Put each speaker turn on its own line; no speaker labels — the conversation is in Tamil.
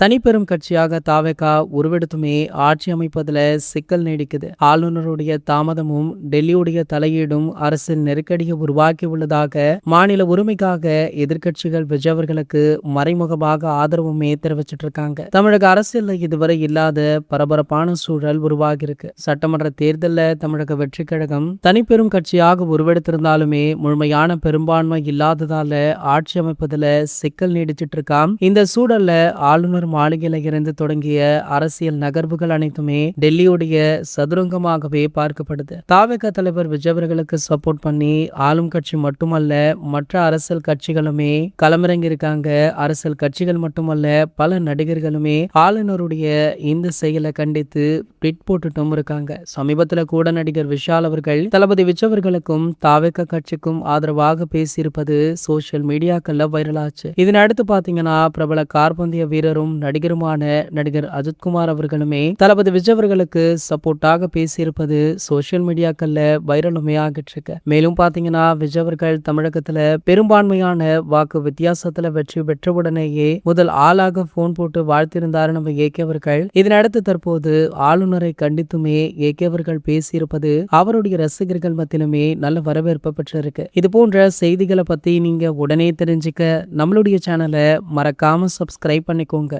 தனிப்பெரும் கட்சியாக தாவேகா உருவெடுத்துமே ஆட்சி அமைப்பதில் சிக்கல் நீடிக்குது. ஆளுநருடைய தாமதமும் டெல்லியுடைய தலையீடும் அரசியல் நெருக்கடியை உருவாக்கியுள்ளதாக மாநில உரிமைக்காக எதிர்க்கட்சிகள் விஜய் மறைமுகமாக ஆதரவுமே தெரிவிச்சிட்டு இருக்காங்க. தமிழக அரசியல் இதுவரை இல்லாத பரபரப்பான சூழல் உருவாகி இருக்கு. சட்டமன்ற தேர்தலில் தமிழக வெற்றி கழகம் தனிப்பெரும் கட்சியாக உருவெடுத்திருந்தாலுமே முழுமையான பெரும்பான்மை இல்லாததால ஆட்சி அமைப்பதில் சிக்கல் நீடிச்சிட்டு இருக்காம். இந்த சூழல்ல ஆளுநர் மாளிகையில இருந்து தொடங்கிய அரசியல் நகர்வுகள் அனைத்துமே டெல்லியுடைய சதுரங்கமாகவே பார்க்கப்படுது. தாவேகா தலைவர் விஜய் சப்போர்ட் பண்ணி ஆளும் கட்சி மட்டுமல்ல மற்ற அரசியல் கட்சிகளுமே களமிறங்கி இருக்காங்க. அரசியல் கட்சிகள் மட்டுமல்ல பல நடிகர்களுமே ஆளுநருடைய இந்த செயலை கண்டித்து ட்வீட் போட்டுட்டும் இருக்காங்க. சமீபத்துல கூட நடிகர் விஷால் அவர்கள் தளபதி விஜய் அவர்களுக்கும் தாவேகா கட்சிக்கும் ஆதரவாக பேசியிருப்பது சோசியல் மீடியாக்கள்ல வைரலாச்சு. இதனை அடுத்து பாத்தீங்கன்னா பிரபல கார்பந்தய வீரரும் நடிகருமான நடிகர் அஜித்குமார் அவர்களுமே தளபதி விஜய் அவர்களுக்கு சப்போர்ட்டாக பேசியிருப்பது சோசியல் மீடியாக்கள்ல வைரலுமே ஆகிட்டு இருக்கு. மேலும் பாத்தீங்கன்னா விஜய் அவர்கள் தமிழகத்துல பெரும்பான்மையான வாக்கு வித்தியாசத்துல வெற்றி பெற்றவுடனேயே முதல் ஆளாக போன் போட்டு வாழ்த்திருந்தார் நம்ம ஏகே அவர்கள். இதனடுத்து தற்போது ஆளுநரை கண்டித்துமே ஏகே அவர்கள் பேசியிருப்பது அவருடைய ரசிகர்கள் மத்தியிலுமே நல்ல வரவேற்பு பெற்றிருக்கு. இது போன்ற செய்திகளை பத்தி நீங்க உடனே தெரிஞ்சுக்க நம்மளுடைய சேனலை மறக்காம சப்ஸ்கிரைப் பண்ணிக்கோங்க.